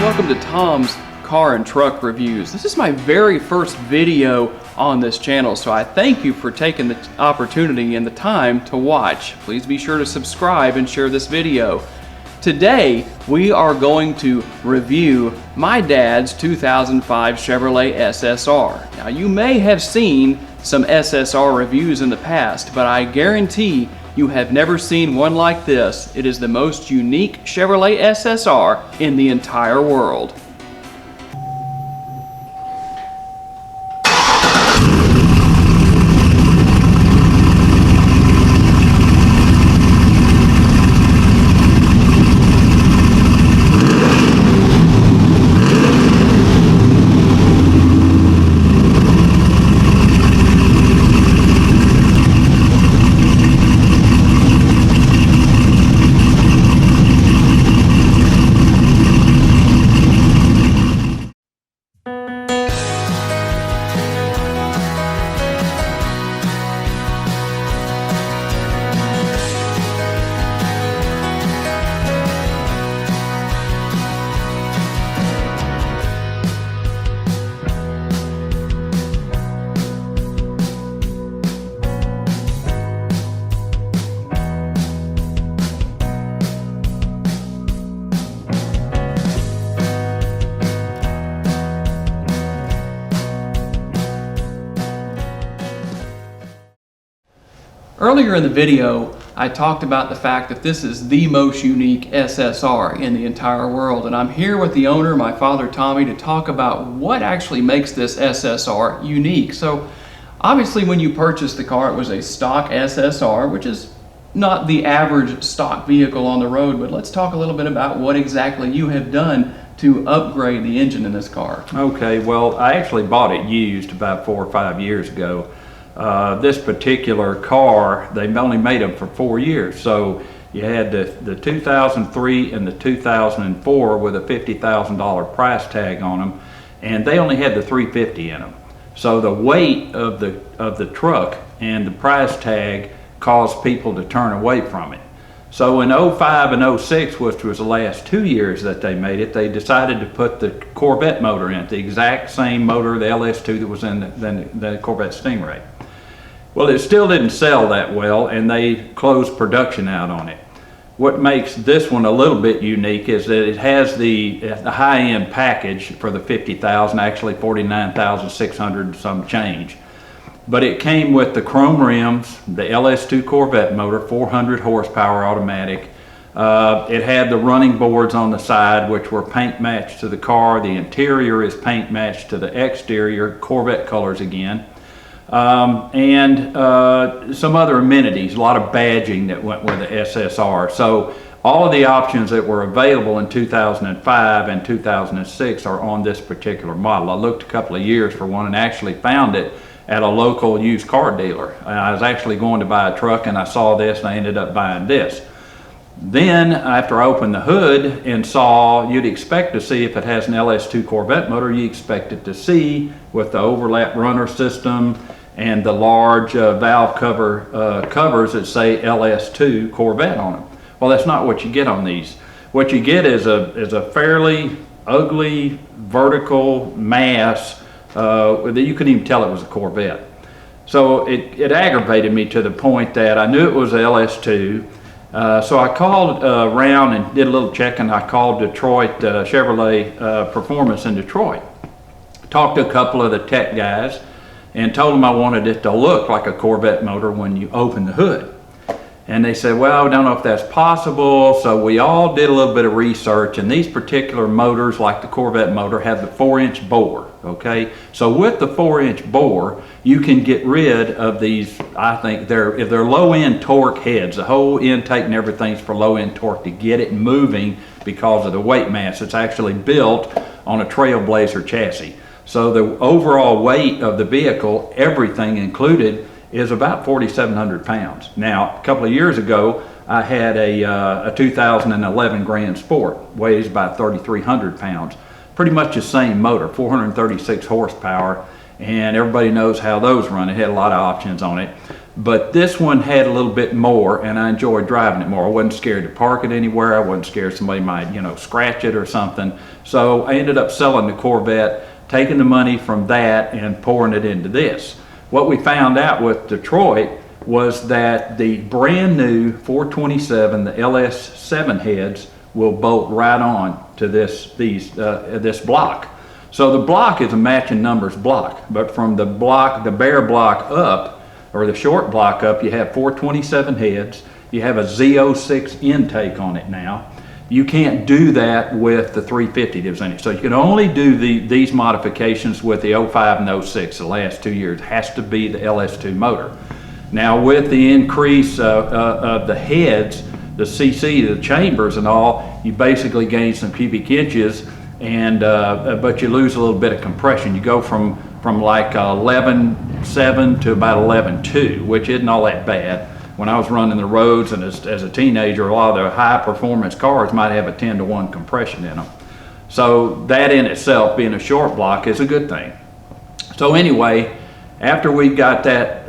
welcome to Tom's Car and Truck Reviews. This is my very first video on this channel, so I thank you for taking the opportunity and the time to watch. Please be sure to subscribe and share this video. Today, we are going to review my dad's 2005 Chevrolet SSR. Now, you may have seen some SSR reviews in the past, but I guarantee you have never seen one like this. It is the most unique Chevrolet SSR in the entire world. Earlier in the video, I talked about the fact that this is the most unique SSR in the entire world, and I'm here with the owner, my father Tommy, to talk about what actually makes this SSR unique. So obviously when you purchased the car, it was a stock SSR, which is not the average stock vehicle on the road, but let's talk a little bit about what exactly you have done to upgrade the engine in this car. Okay, well, I actually bought it used about 4 or 5 years ago. This particular car, they've only made them for 4 years. So you had the 2003 and the 2004 with a $50,000 price tag on them, and they only had the 350 in them. So the weight of the truck and the price tag caused people to turn away from it. So in 05 and 06, which was the last 2 years that they made it, they decided to put the Corvette motor in it, the exact same motor, the LS2 that was in the Corvette Stingray. Well, it still didn't sell that well, and they closed production out on it. What makes this one a little bit unique is that it has the high-end package for the $50,000, actually $49,600 some change. But it came with the chrome rims, the LS2 Corvette motor, 400 horsepower automatic. It had the running boards on the side, which were paint matched to the car. The interior is paint matched to the exterior, Corvette colors again. And some other amenities, a lot of badging that went with the SSR. So all of the options that were available in 2005 and 2006 are on this particular model. I looked a couple of years for one and actually found it at a local used car dealer. I was actually going to buy a truck and I saw this and I ended up buying this. Then after I opened the hood and saw, you'd expect to see if it has an LS2 Corvette motor, you expect it to see with the overlap runner system and the large valve covers that say LS2 Corvette on them. Well, that's not what you get on these. What you get is a fairly ugly vertical mass that you couldn't even tell it was a Corvette. So it aggravated me to the point that I knew it was a LS2. So I called around and did a little checking. I called Detroit Chevrolet Performance in Detroit. Talked to a couple of the tech guys and told them I wanted it to look like a Corvette motor when you open the hood. And they said, well, we don't know if that's possible. So we all did a little bit of research, and these particular motors, like the Corvette motor, have the 4-inch bore, okay? So with the 4-inch bore, you can get rid of these, I think if they're low-end torque heads, the whole intake and everything's for low-end torque to get it moving because of the weight mass. It's actually built on a Trailblazer chassis. So the overall weight of the vehicle, everything included, is about 4,700 pounds. Now, a couple of years ago, I had a 2011 Grand Sport, weighs about 3,300 pounds. Pretty much the same motor, 436 horsepower, and everybody knows how those run. It had a lot of options on it. but this one had a little bit more, and I enjoyed driving it more. I wasn't scared to park it anywhere. I wasn't scared somebody might, scratch it or something. So I ended up selling the Corvette, taking the money from that and pouring it into this. What we found out with Detroit was that the brand new 427, the LS7 heads, will bolt right on to this block. So the block is a matching numbers block, but from the bare block up, or the short block up, you have 427 heads. You have a Z06 intake on it now. You can't do that with the 350 that was in it. So you can only do these modifications with the 05 and 06, the last 2 years. It has to be the LS2 motor. Now with the increase of the heads, the CC, the chambers and all, you basically gain some cubic inches, and but you lose a little bit of compression. You go from like 11.7 to about 11.2, which isn't all that bad. When I was running the roads and as a teenager, a lot of the high performance cars might have a 10-to-1 compression in them. So that in itself, being a short block, is a good thing. So anyway, after we got that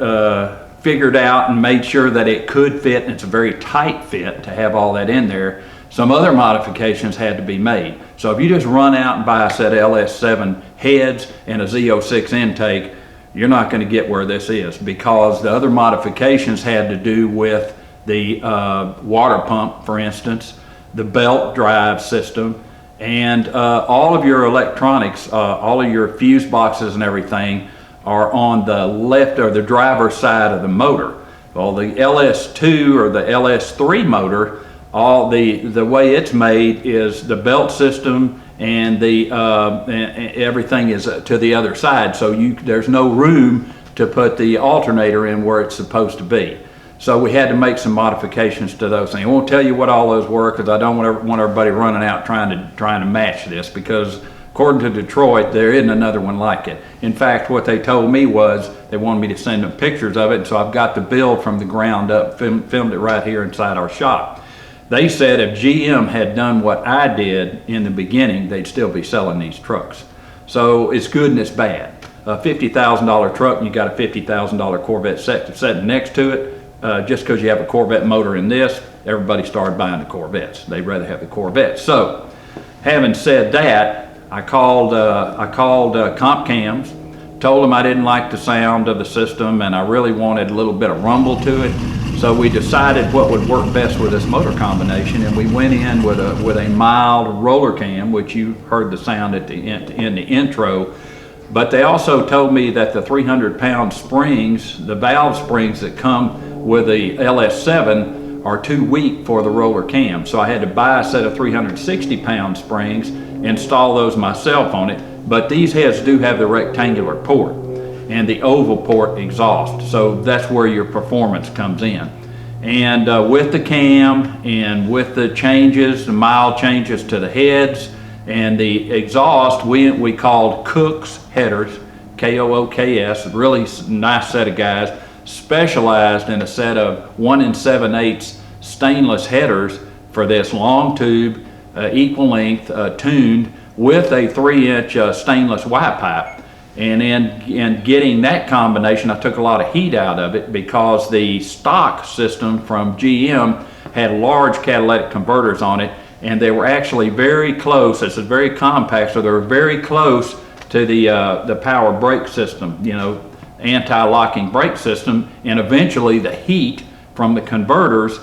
figured out and made sure that it could fit, and it's a very tight fit to have all that in there, some other modifications had to be made. So if you just run out and buy a set of LS7 heads and a Z06 intake, you're not going to get where this is, because the other modifications had to do with the water pump, for instance, the belt drive system, and all of your electronics, all of your fuse boxes and everything are on the left or the driver's side of the motor. Well, the LS2 or the LS3 motor, the way it's made is the belt system and everything is to the other side, so there's no room to put the alternator in where it's supposed to be. So we had to make some modifications to those things. I won't tell you what all those were, because I don't want everybody running out trying to match this, because according to Detroit, there isn't another one like it. In fact, what they told me was they wanted me to send them pictures of it, and so I've got the build from the ground up, filmed it right here inside our shop. They said if GM had done what I did in the beginning, they'd still be selling these trucks. So it's good and it's bad. A $50,000 truck and you got a $50,000 Corvette sitting next to it, just because you have a Corvette motor in this, everybody started buying the Corvettes. They'd rather have the Corvettes. So having said that, I called Comp Cams, told them I didn't like the sound of the system and I really wanted a little bit of rumble to it. So we decided what would work best with this motor combination, and we went in with a mild roller cam, which you heard the sound at in the intro. But they also told me that the 300-pound springs, the valve springs that come with the LS7, are too weak for the roller cam. So I had to buy a set of 360-pound springs, install those myself on it. But these heads do have the rectangular port and the oval port exhaust, so that's where your performance comes in. And with the cam and with the changes, the mild changes to the heads and the exhaust, we called Cook's headers, K-O-O-K-S, a really nice set of guys, specialized in a set of 1 7/8 stainless headers for this long tube, equal length, tuned with a 3-inch stainless Y pipe. And in getting that combination, I took a lot of heat out of it, because the stock system from GM had large catalytic converters on it, and they were actually very close. It's very compact, so they were very close to the power brake system, anti-locking brake system, and eventually the heat from the converters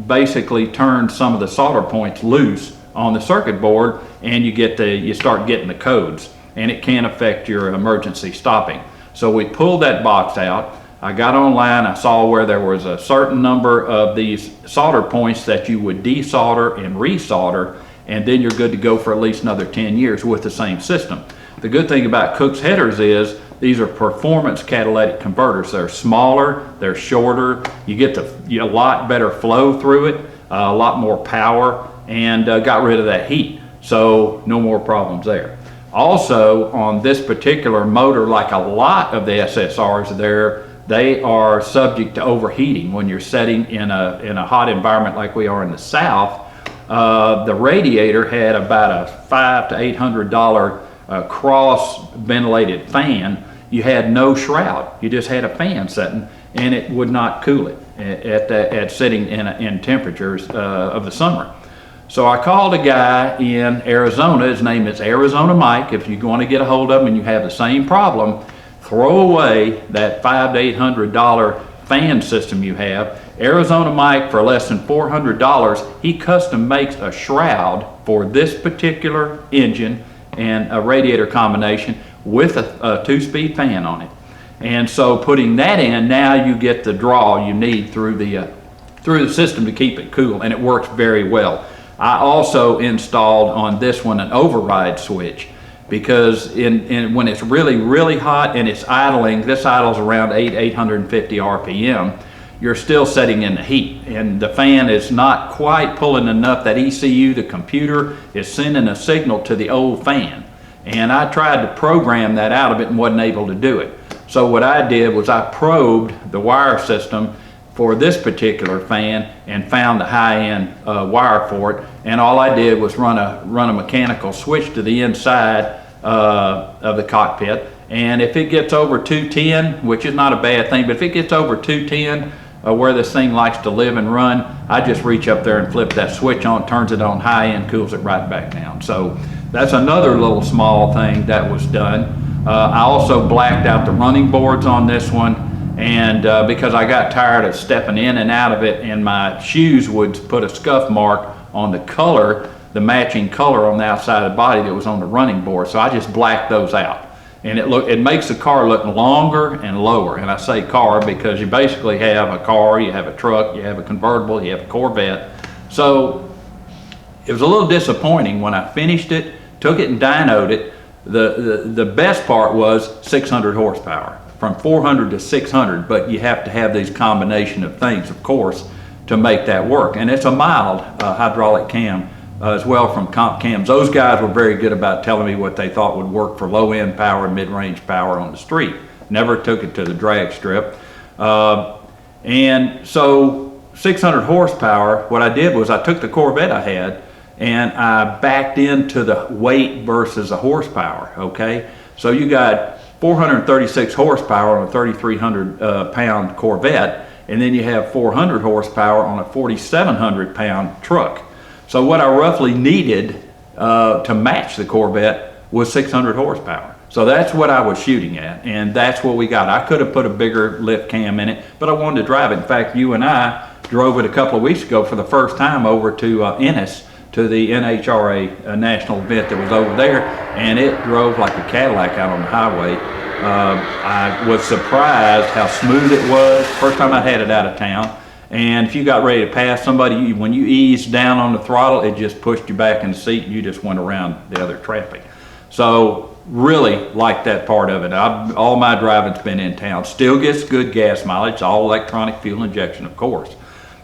basically turned some of the solder points loose on the circuit board, and you start getting the codes, and it can affect your emergency stopping. So we pulled that box out. I got online, I saw where there was a certain number of these solder points that you would desolder and resolder, and then you're good to go for at least another 10 years with the same system. The good thing about Cook's headers is these are performance catalytic converters. They're smaller, they're shorter, you get a lot better flow through it, a lot more power, and got rid of that heat. So no more problems there. Also, on this particular motor, like a lot of the SSRs, they are subject to overheating when you're setting in a hot environment like we are in the South. The radiator had about a $500 to $800 cross ventilated fan. You had no shroud, you just had a fan setting, and it would not cool it at sitting in temperatures of the summer. So I called a guy in Arizona. His name is Arizona Mike. If you want to get a hold of him and you have the same problem, throw away that $500 to $800 fan system you have. Arizona Mike, for less than $400, he custom makes a shroud for this particular engine and a radiator combination with a 2-speed fan on it. And so putting that in, now you get the draw you need through the system to keep it cool, and it works very well. I also installed on this one an override switch, because when it's really hot and it's idling, this idles around 850 RPM, you're still setting in the heat, and the fan is not quite pulling enough. That ECU, the computer, is sending a signal to the old fan, and I tried to program that out of it and wasn't able to do it. So what I did was I probed the wire system for this particular fan and found the high-end wire for it, and all I did was run a mechanical switch to the inside of the cockpit, and if it gets over 210, which is not a bad thing, but if it gets over 210, where this thing likes to live and run, I just reach up there and flip that switch on, turns it on high end, cools it right back down. So that's another little small thing that was done. I also blacked out the running boards on this one, and because I got tired of stepping in and out of it, and my shoes would put a scuff mark on the color, the matching color on the outside of the body that was on the running board. So I just blacked those out. And it makes the car look longer and lower. And I say car because you basically have a car, you have a truck, you have a convertible, you have a Corvette. So it was a little disappointing when I finished it, took it and dynoed it. The best part was 600 horsepower, from 400 to 600, but you have to have these combination of things, of course, to make that work. And it's a mild hydraulic cam as well from Comp Cams. Those guys were very good about telling me what they thought would work for low-end power and mid-range power on the street. Never took it to the drag strip. And so 600 horsepower, what I did was I took the Corvette I had and I backed into the weight versus the horsepower, okay? So you got 436 horsepower on a 3,300 pound Corvette, and then you have 400 horsepower on a 4,700 pound truck. So what I roughly needed to match the Corvette was 600 horsepower. So that's what I was shooting at, and that's what we got. I could have put a bigger lift cam in it, but I wanted to drive it. In fact, you and I drove it a couple of weeks ago for the first time over to Ennis, to the NHRA national event that was over there, and it drove like a Cadillac out on the highway. I was surprised how smooth it was. First time I had it out of town. And if you got ready to pass somebody, when you eased down on the throttle, it just pushed you back in the seat and you just went around the other traffic. So really like that part of it. All my driving's been in town. Still gets good gas mileage, all electronic fuel injection, of course.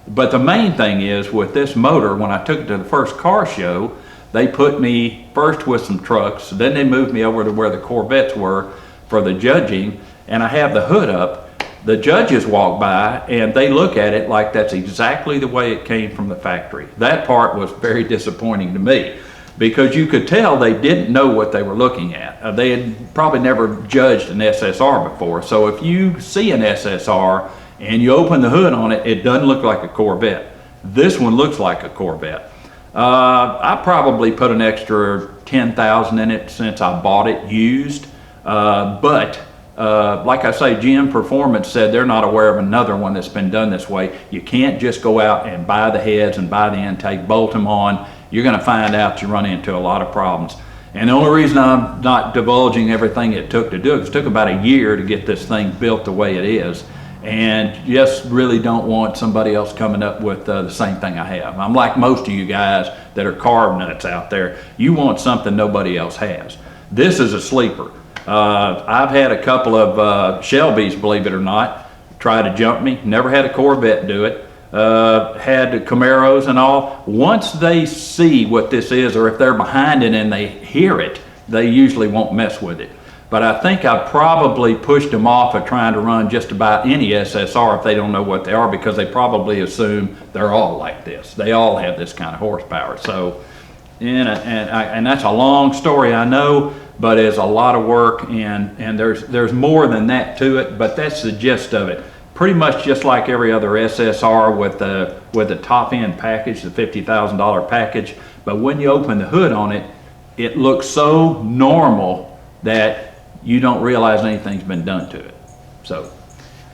But the main thing is with this motor, when I took it to the first car show, they put me first with some trucks, then they moved me over to where the Corvettes were for the judging, and I have the hood up. The judges walk by and they look at it like that's exactly the way it came from the factory. That part was very disappointing to me because you could tell they didn't know what they were looking at. They had probably never judged an SSR before. So if you see an SSR and you open the hood on it, it doesn't look like a Corvette. This one looks like a Corvette. I probably put an extra 10,000 in it since I bought it used, but like I say, GM Performance said they're not aware of another one that's been done this way. You can't just go out and buy the heads and buy the intake, bolt them on. You're going to find out you run into a lot of problems. And the only reason I'm not divulging everything it took to do it, it took about a year to get this thing built the way it is. And just really don't want somebody else coming up with the same thing I have. I'm like most of you guys that are car nuts out there. You want something nobody else has. This is a sleeper. I've had a couple of Shelbys, believe it or not, try to jump me. Never had a Corvette do it. Had the Camaros and all. Once they see what this is, or if they're behind it and they hear it, they usually won't mess with it. But I think I probably pushed them off of trying to run just about any SSR if they don't know what they are, because they probably assume they're all like this. They all have this kind of horsepower. So, and that's a long story, I know, but it's a lot of work, and there's more than that to it, but that's the gist of it. pretty much just like every other SSR with the top end package, the $50,000 package. But when you open the hood on it, it looks so normal that you don't realize anything's been done to it. So.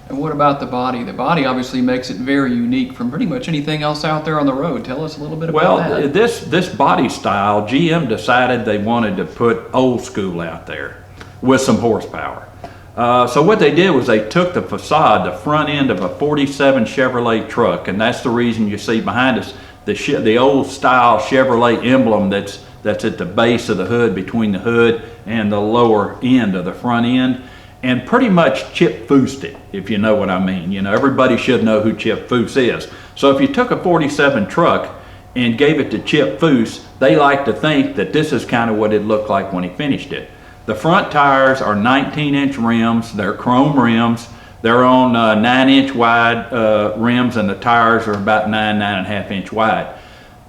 And what about the body? The body obviously makes it very unique from pretty much anything else out there on the road. Tell us a little bit about that. Well, this body style, GM decided they wanted to put old school out there with some horsepower. So what they did was they took the facade, the front end of a 47 Chevrolet truck, and that's the reason you see behind us the old style Chevrolet emblem that's at the base of the hood, between the hood and the lower end of the front end, and pretty much Chip Foosed it, if you know what I mean. You know, everybody should know who Chip Foose is. So if you took a 47 truck and gave it to Chip Foose, they like to think that this is kind of what it looked like when he finished it. The front tires are 19-inch rims. They're chrome rims. They're on 9-inch wide rims, and the tires are about 9.5-inch wide.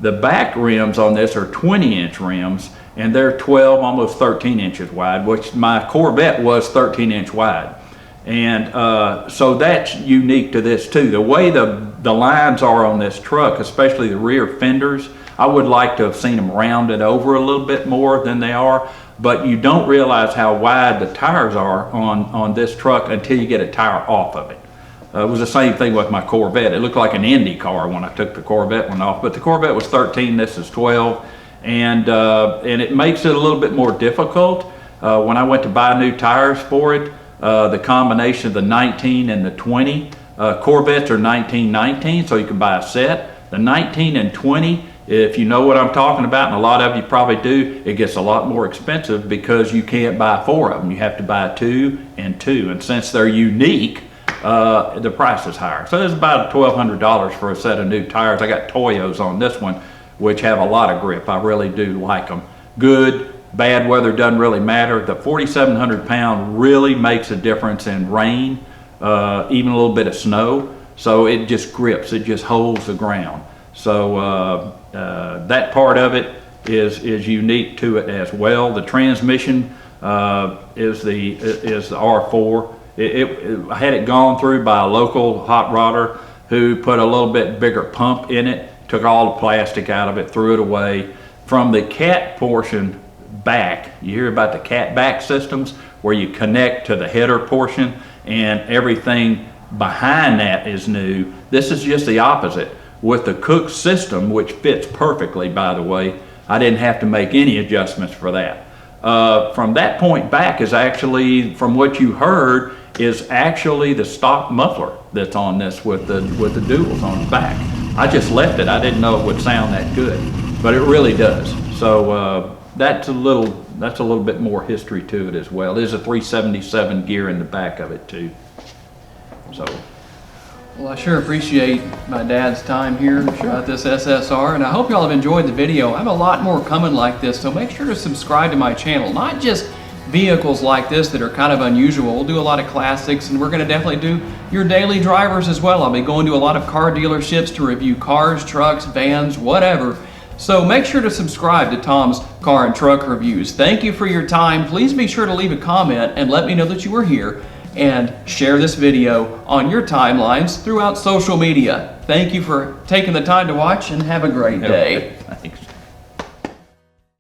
The back rims on this are 20-inch rims, and they're 12, almost 13 inches wide, which my Corvette was 13-inch wide. And so that's unique to this too. The way the lines are on this truck, especially the rear fenders, I would like to have seen them rounded over a little bit more than they are, but you don't realize how wide the tires are on this truck until you get a tire off of it. It was the same thing with my Corvette. It looked like an Indy car when I took the Corvette one off, but the Corvette was 13, this is 12, and it makes it a little bit more difficult. When I went to buy new tires for it, the combination of the 19 and the 20, Corvettes are 19-19, so you can buy a set. The 19 and 20, if you know what I'm talking about, and a lot of you probably do, it gets a lot more expensive because you can't buy 4 of them. You have to buy 2 and 2, and since they're unique, the price is higher. So it's about $1,200 for a set of new tires. I got Toyos on this one, which have a lot of grip. I really do like them. Good, bad weather doesn't really matter. The 4,700 pound really makes a difference in rain, even a little bit of snow. So it just grips, it just holds the ground. So that part of it is unique to it as well. The transmission is the R4. I had it gone through by a local hot rodder who put a little bit bigger pump in it, took all the plastic out of it, threw it away. From the cat portion back, you hear about the cat back systems where you connect to the header portion and everything behind that is new. This is just the opposite. With the Cook system, which fits perfectly, by the way, I didn't have to make any adjustments for that. From that point back is actually, from what you heard, is actually the stock muffler that's on this with the duals on the back. I just left it. I didn't know it would sound that good, but it really does. So that's a little bit more history to it as well. There's a 377 gear in the back of it too. So. Well, I sure appreciate my dad's time here about this SSR, and I hope y'all have enjoyed the video. I have a lot more coming like this, so make sure to subscribe to my channel. Not just vehicles like this that are kind of unusual. We'll do a lot of classics, and we're going to definitely do your daily drivers as well. I'll be going to a lot of car dealerships to review cars, trucks, vans, whatever. So make sure to subscribe to Tom's Car and Truck Reviews. Thank you for your time. Please be sure to leave a comment and let me know that you were here, and share this video on your timelines throughout social media. Thank you for taking the time to watch, and have a great day.